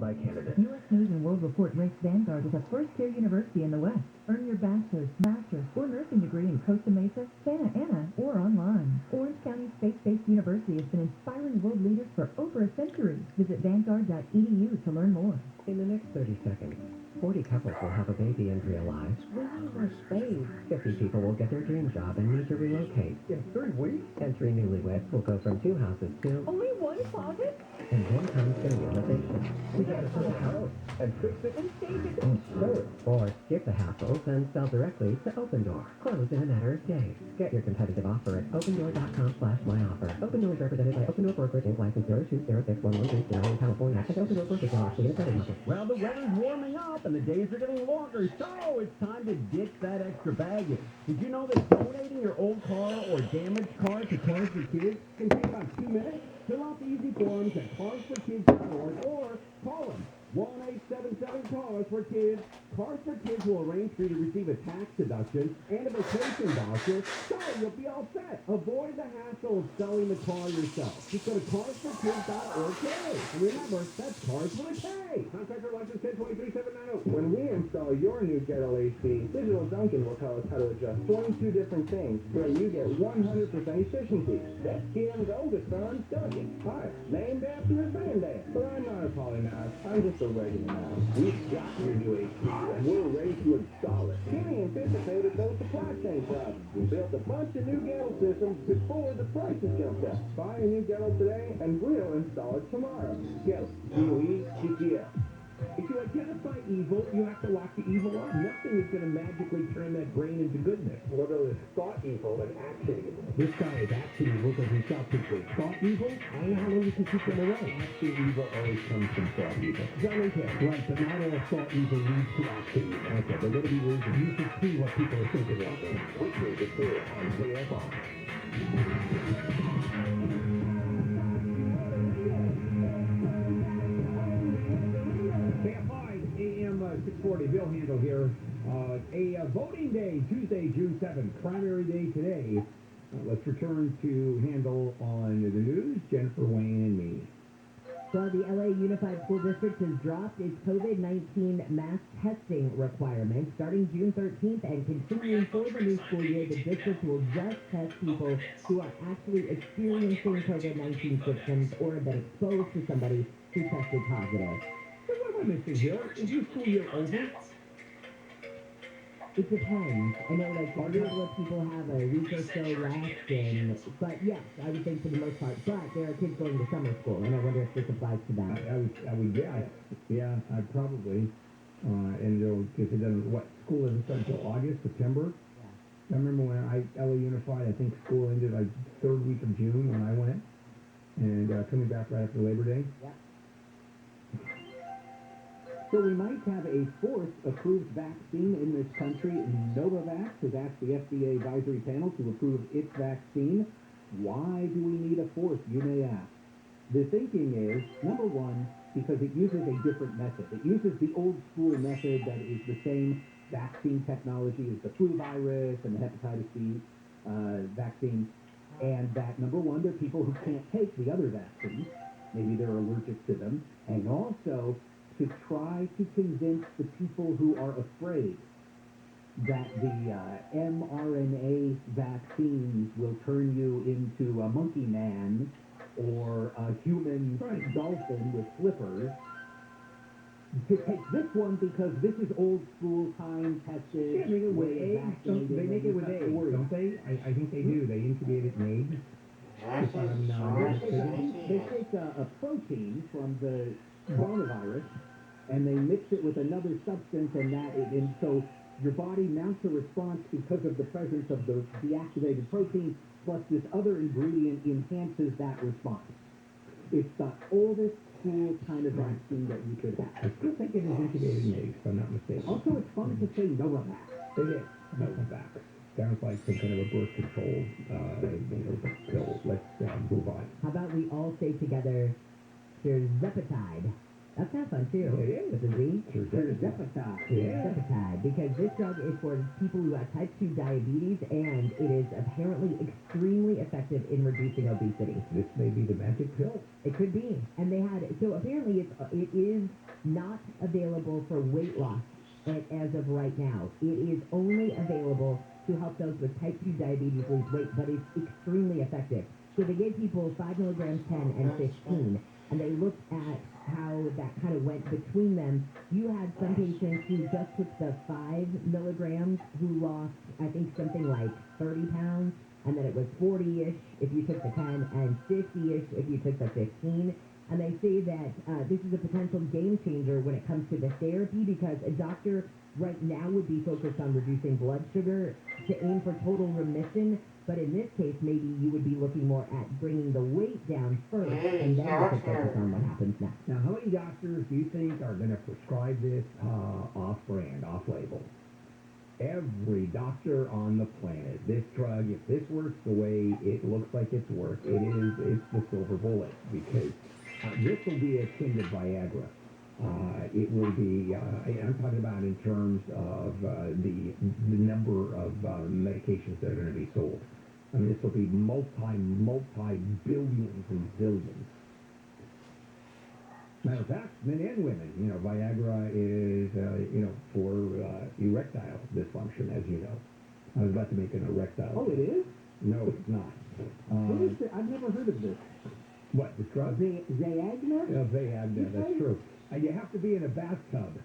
by candidates. U.S. News and World Report ranks Vanguard as a first-tier university in the West. Earn your bachelor's, master's, or nursing degree in Costa Mesa, Santa Ana, or online. Orange County's faith-based university has been inspiring world leaders for over a century. Visit vanguard.edu to learn more. In the next 30 seconds, 40 couples will have a baby and realize, we're Spain. 50 people will get their dream job and need to relocate. In 3 weeks? And 3 newlyweds will go from 2 houses to... Only one closet? And then comes the realization. We gotta sell the house and fix it And save it. and sell it. Or skip the hassles and sell directly to Open Door. Close in a matter of days. Get your competitive offer at opendoor.com/myoffer. Open Door is represented by Open Door Brokerage Inc. License 0206113 in California. And Open Door Brokerage LLC in a credit market. Well, the weather's warming up and the days are getting longer, so it's time to ditch that extra baggage. Did you know that donating your old car or damaged car to Cars for Kids can take about 2 minutes? Fill out the easy forms at carsforkids.org or call them. 1-877-CARS-FOR-KIDS. Cars for Kids will arrange for you to receive a tax deduction and a vacation voucher, so you'll be all set. Avoid the hassle of selling the car yourself. Just go to carsforkids.org today. And remember, that's Cars for the K. Contractor license 1023-790. When we install your new Kettle AC, Digital Duncan will tell us how to adjust 22 different things so you get 100% efficiency. That's Kim's oldest son, Duncan. Hi, named after his granddad. But I'm not a polymath. I'm just a regular man. We've got your new AC, and we're ready to install it. Kenny anticipated those supply chain problems. We built a bunch of new Kettle systems before the prices jumped up. Buy a new Kettle today, and we'll install it tomorrow. Kettle, G-O-E-T-T-L. If you identify evil, you have to lock the evil up. Nothing is going to magically turn that brain into goodness. What are thought evil and action evil? This guy is action evil because he shot people. Thought evil? I don't know how long you can keep them away. Action evil always comes from thought evil. Johnny Cash. Right, but not all thought evil leads to action evil. Okay, there are going to be rules, and you should see what people are thinking of. Weekly to here on KFI. KFI, AM 640, Bill Handel here. A voting day, Tuesday, June 7th, primary day today. Let's return to Handel on the news, Jennifer, Wayne, and me. So the LA Unified School District has dropped its COVID-19 mass testing requirement starting June 13th and continuing for the new school year. The district will just test people who are actually experiencing COVID-19 symptoms or have been exposed to somebody who tested positive. So what am I missing here? Is your school year over? It depends. I know, like, a couple of people have a week or so left, but yes, I would think for the most part. But there are kids going to summer school, and I wonder if this applies to them. I would guess. Yeah, I probably. And because it doesn't, school doesn't start until August, September? Yeah. I remember when LA Unified, I think school ended like 3rd week of June when I went, and coming back right after Labor Day. Yeah. So we might have a 4th approved vaccine in this country. Novavax has asked the FDA advisory panel to approve its vaccine. Why do we need a 4th, you may ask? The thinking is, number one, because it uses a different method. It uses the old school method that is the same vaccine technology as the flu virus and the hepatitis B vaccine. And that, number one, there are people who can't take the other vaccines. Maybe they're allergic to them. And also, to try to convince the people who are afraid that the mRNA vaccines will turn you into a monkey man or a human dolphin with flippers, to take this one because this is old school, time tested. Yeah, make it with eggs. They make it with eggs, don't they? I think they do. They incubate it in eggs. They take a protein from the coronavirus and they mix it with another substance, and so your body mounts a response because of the presence of the deactivated protein, plus this other ingredient enhances that response. It's the oldest school kind of vaccine that you could have. I still think it is incubated in eggs, if I'm not mistaken. Also, it's fun to say Novavax. It is. Novavax. Sounds like some kind of a birth control pill. Let's move on. How about we all say together, Tirzepatide? That's kind of fun too. It is. With a Z. Tirzepatide. Tirzepatide, because this drug is for people who have type 2 diabetes, and it is apparently extremely effective in reducing obesity. This may be the magic pill. It could be. And they had, so apparently it is not available for weight loss as of right now. It is only available to help those with type 2 diabetes lose weight, but it's extremely effective. So they gave people 5 milligrams, 10, and 15, and they looked at how that kind of went between them. You had some patients who just took the 5 milligrams who lost, I think, something like 30 pounds, and then it was 40-ish if you took the 10, and 50-ish if you took the 15. And they say that this is a potential game changer when it comes to the therapy, because a doctor right now would be focused on reducing blood sugar to aim for total remission. But in this case, maybe you would be looking more at bringing the weight down first, and then you could focus on what happens next. Now, how many doctors do you think are going to prescribe this off-brand, off-label? Every doctor on the planet. This drug, if this works the way it looks like it's worked, it's the silver bullet, because this will be akin to Viagra. It will be, I'm talking about in terms of the number of medications that are going to be sold. I mean, this will be multi-billions and zillions. Matter of fact, men and women, Viagra is, for erectile dysfunction, as you know. I was about to make an erectile. Oh, it is? No, it's not. What is it? I've never heard of this. What, the drug? Viagra? Viagra, that's true. You have to be in a bathtub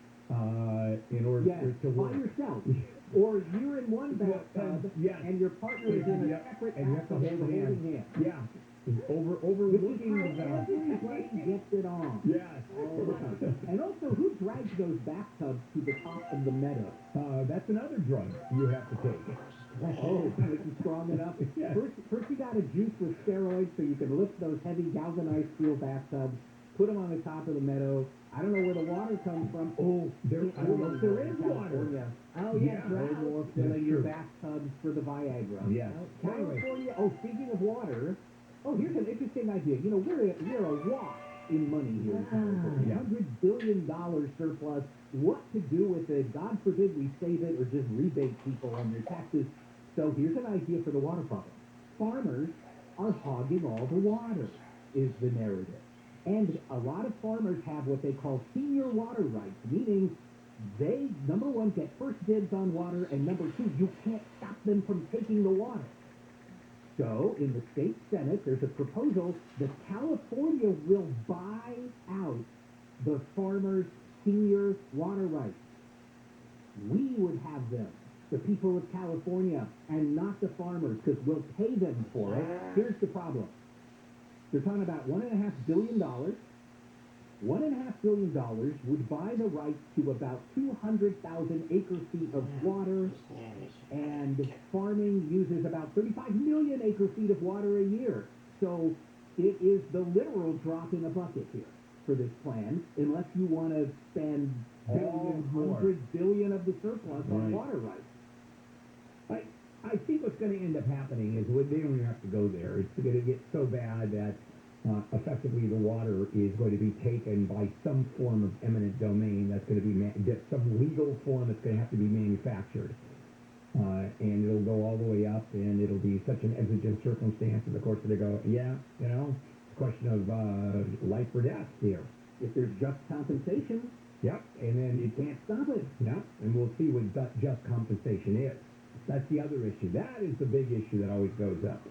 in order to work. By yourself. Or you're in one bathtub, and your partner is in a separate and you have to bathtub hold holding hands. Yeah. Overlooking the valve. Everybody gets it on. Yes. All the time. And also, who drags those bathtubs to the top of the meadow? That's another drug you have to take. Oh, is it strong enough? Yes. First you got to juice with steroids so you can lift those heavy galvanized steel bathtubs, put them on the top of the meadow. I don't know where the water comes from. Oh, there is water. Oh, yeah, right. no more filling your bathtubs for the Viagra. Yes. California. Oh, speaking of water, here's an interesting idea. We're awash in money here in California. $100 billion surplus. What to do with it? God forbid we save it or just rebate people on their taxes. So here's an idea for the water problem. Farmers are hogging all the water, is the narrative. And a lot of farmers have what they call senior water rights, meaning they, number one, get first dibs on water, and number two, you can't stop them from taking the water. So, in the state Senate, there's a proposal that California will buy out the farmers' senior water rights. We would have them, the people of California, and not the farmers, because we'll pay them for it. Here's the problem. They're talking about $1.5 billion. $1.5 billion would buy the rights to about 200,000 acre-feet of water, and farming uses about 35 million acre-feet of water a year. So it is the literal drop in a bucket here for this plan, unless you want to spend $100 billion of the surplus on water rights. I think what's going to end up happening is they don't even have to go there. It's going to get so bad that effectively the water is going to be taken by some form of eminent domain that's going to be some legal form that's going to have to be manufactured. And it'll go all the way up, and it'll be such an exigent circumstance. And of course, they go, it's a question of life or death here. If there's just compensation, yep, and then you can't stop it. Yep, and we'll see what just compensation is. That's the other issue. That is the big issue that always goes up.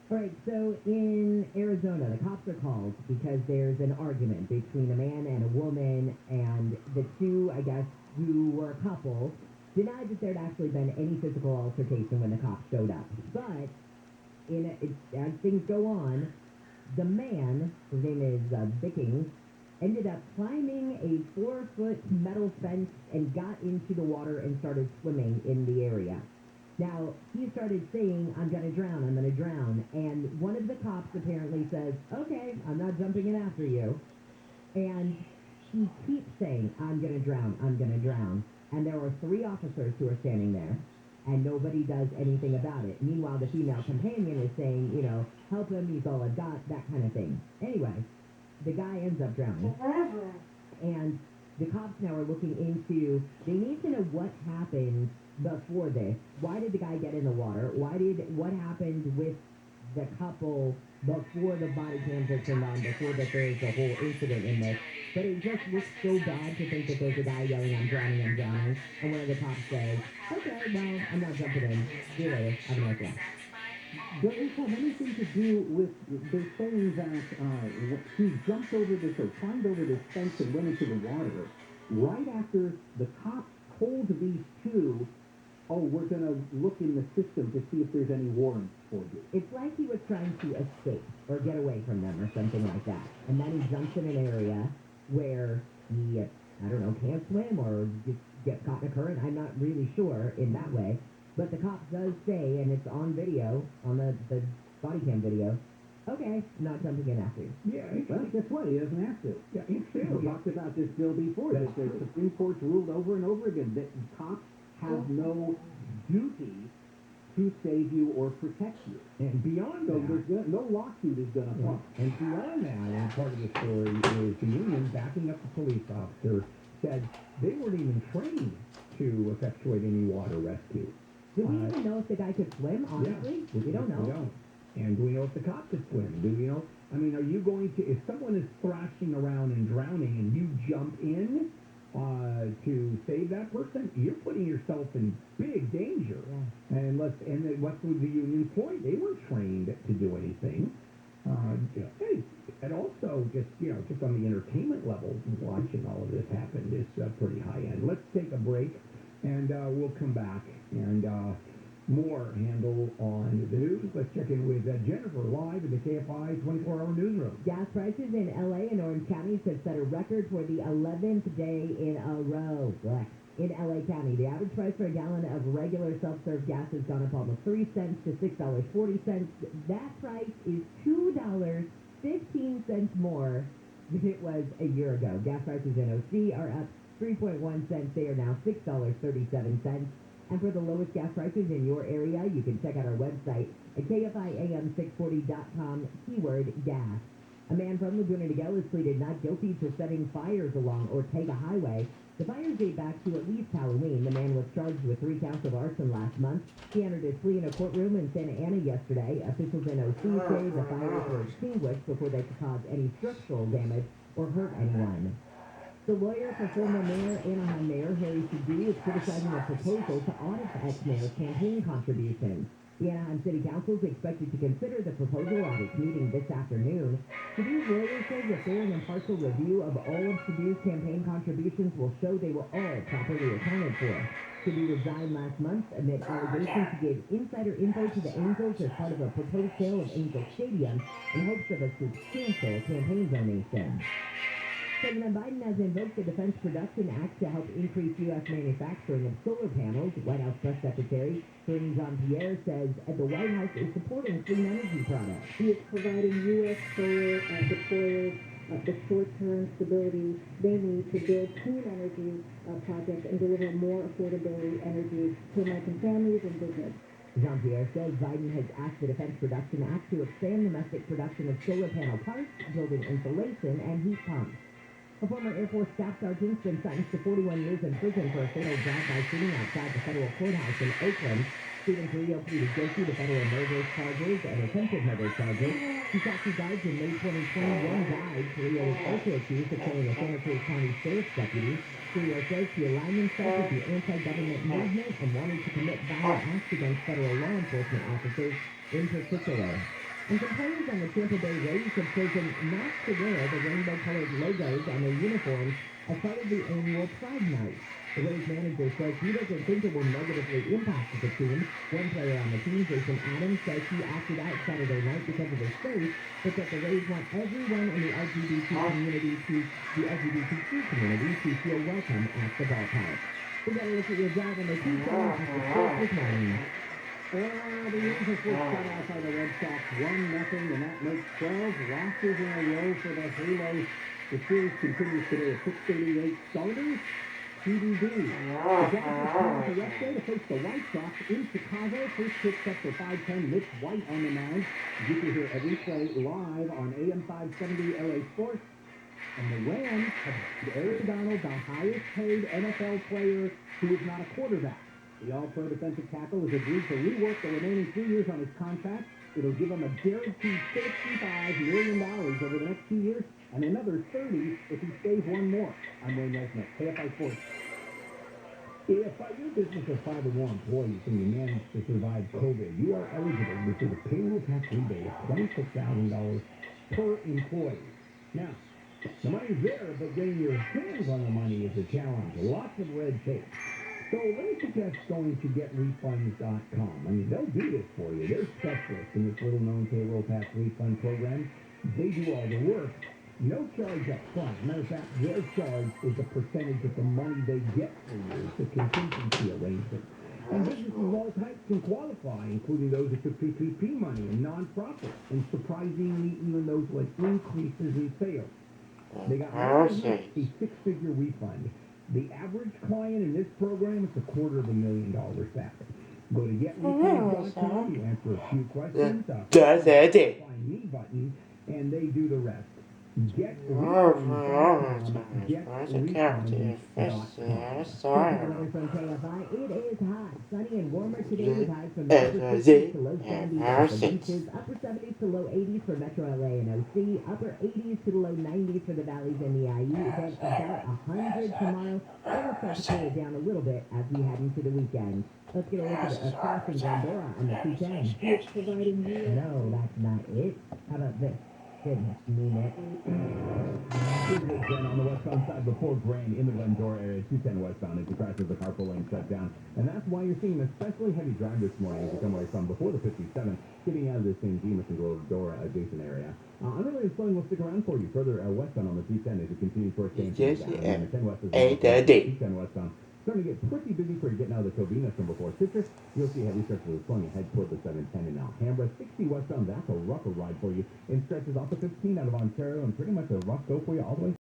All right, so in Arizona, the cops are called because there's an argument between a man and a woman, and the two, I guess, who were a couple, denied that there'd actually been any physical altercation when the cops showed up. But as things go on, the man, his name is Vickings, ended up climbing a 4-foot metal fence and got into the water and started swimming in the area. Now, he started saying, I'm going to drown, I'm going to drown. And one of the cops apparently says, okay, I'm not jumping in after you. And he keeps saying, I'm going to drown, I'm going to drown. And there are 3 officers who are standing there, and nobody does anything about it. Meanwhile, the female companion is saying, help him, he's all I've got, that kind of thing. Anyway, the guy ends up drowning. And the cops now are looking into, they need to know what happened before this. Why did the guy get in the water? What happened with the couple before the body cams are turned on, before that there's a whole incident in this? But it just looks so bad to think that there's a guy yelling, I'm drowning, and one of the cops says, okay, well, I'm not jumping in. See you later. Have a nice life. Does this have anything to do with, they're saying that he jumped over this or climbed over this fence and went into the water right after the cops told these two, oh, we're going to look in the system to see if there's any warrants for you. It's like he was trying to escape or get away from them or something like that. And then he jumps in an area where he, I don't know, can't swim or just get caught in a current. I'm not really sure in that way. But the cop does say, and it's on video, on the body cam video, okay, I'm not jumping in after you. Yeah, well, guess what? He doesn't have to. Yeah, it's true. We talked about this bill before. That the Supreme Court's ruled over and over again that cops have no duty to save you or protect you. And beyond So that, there's no lawsuit is going to apply. and beyond that, and part of the story is the union backing up the police officer said they weren't even trained to effectuate any water rescue. Do we even know if the guy could swim, honestly? Yeah, We don't know. We don't. And do we know if the cop could swim? Do we know? I mean, are you going to, if someone is thrashing around and drowning and you jump in to save that person, you're putting yourself in big danger. Yeah. And what's the union's point? They weren't trained to do anything. Hey, and also just on the entertainment level, watching all of this happen is pretty high end. Let's take a break, and we'll come back and more handle on the news. Let's check in with Jennifer live in the KFI 24-hour newsroom. Gas prices in LA and Orange counties have set a record for the 11th day in a row. Blech. In LA County, the average price for a gallon of regular self-serve gas has gone up almost 3 cents to $6.40. That price is $2.15 more than it was a year ago. Gas prices in OC are up 3.1 cents. They are now $6.37. And for the lowest gas prices in your area, you can check out our website at kfiam640.com, keyword gas. A man from Laguna Niguel is pleaded not guilty to setting fires along Ortega Highway. The fires date back to at least Halloween. The man was charged with 3 counts of arson last month. He entered his plea in a courtroom in Santa Ana yesterday. Officials in OC say the fires were extinguished before they could cause any structural damage or hurt anyone. The lawyer for former Mayor Anaheim Mayor Harry Sudie is criticizing a proposal to audit the ex-mayor's campaign contributions. The Anaheim City Council is expected to consider the proposal at its meeting this afternoon. Sudie's lawyer says a fair and impartial review of all of Sudie's campaign contributions will show they were all properly accounted for. Sudie resigned last month amid allegations he gave insider info to the Angels as part of a proposed sale of Angel Stadium in hopes of a substantial campaign donation. President Biden has invoked the Defense Production Act to help increase U.S. manufacturing of solar panels. White House Press Secretary Karine Jean-Pierre says the White House is supporting clean energy products. He is providing U.S. solar deployers the short-term stability they need to build clean energy projects and deliver more affordability energy to American families and business. Jean-Pierre says Biden has asked the Defense Production Act to expand domestic production of solar panel parts, building insulation, and heat pumps. A former Air Force Staff Sergeant has been sentenced to 41 years in prison for a fatal drive-by shooting outside the federal courthouse in Oakland. Stephen Carrillo pleaded guilty to federal murder charges and attempted murder charges. He shot 2 guys in May 2021 died. Carrillo was also accused of killing a Santa Cruz County Sheriff's deputy. Carrillo says he aligned himself with the anti-government movement and wanted to commit violent acts against federal law enforcement officers in particular. And complainants on the Tampa Bay Rays have chosen not to wear the rainbow-colored logos on their uniforms as part of the annual Pride Night. The Rays manager says he doesn't think it will negatively impact the team. One player on the team, Jason Adams, says he acted out Saturday night because of his faith, but that the Rays want everyone in the LGBTQ community to feel welcome at the ballpark. We've got to look at your drive on the Tuesday after sports this morning. The Yankees were shut out by the Red Sox 1-0, and that makes 12 losses in a row for the Halos. The series continues today at 6:38 starters. CBD. The Dodgers come to yesterday to face the White Sox in Chicago. First pitch set for 5:10. Mitch White on the mound. You can hear every play live on AM 570 LA Sports. And the Rams have Aaron Donald, the highest paid NFL player who is not a quarterback. The all-pro defensive tackle has agreed to rework the remaining 3 years on his contract. It'll give him a guaranteed $65 million over the next 2 years and another $30 if he stays one more. I'm Wayne Resnick, KFI Sports. If your business has 5 or more employees and you manage to survive COVID, you are eligible to receive a payroll tax rebate of $26,000 per employee. Now, the money's there, but getting your hands on the money is a challenge. Lots of red tape. So let me suggest going to getrefunds.com. I mean, they'll do this for you. They're specialists in this little-known payroll tax refund program. They do all the work. No charge up front. Matter of fact, their charge is a percentage of the money they get for you. It's a contingency arrangement. And businesses of all types can qualify, including those that took PPP money and nonprofits, and surprisingly, even those with increases in sales. They got a six-figure refund. The average client in this program is $250,000 back. Go to getrefunds.com, you answer a few questions, find me button, and they do the rest. GetRefunds.com. From KFI, it is hot, sunny, and warmer today with highs from the upper 60s to low 70s for the beaches, upper 70s to low 80s for Metro LA and OC, upper 80s to the low 90s for the valleys and the IE, then about 100 tomorrow, then we'll start to cool it down a little bit as we head into the weekend. Let's get a look at a crossing Glendora on the 210. It's providing you. No, that's not it. How about this? Goodness, mean it. Here's it again on the westbound side before Grand in the Glendora area, 210 westbound as the crash of the carpool lane shut down. And that's why you're seeing an especially heavy drive this morning as you come away from before the 57, getting out of the St. Demas and Glendora adjacent area. Unrelated slowing will stick around for you further westbound on the 210 as you continue towards St. Demas. And the 10 west is 210 westbound. Starting to get pretty busy for you getting out of the Covinas from before Citrus. You'll see heavy stretches of slowing ahead toward the 710 in Alhambra. 60 westbound, that's a rougher ride for you. And stretches off the 15 out of Ontario and pretty much a rough go for you all the way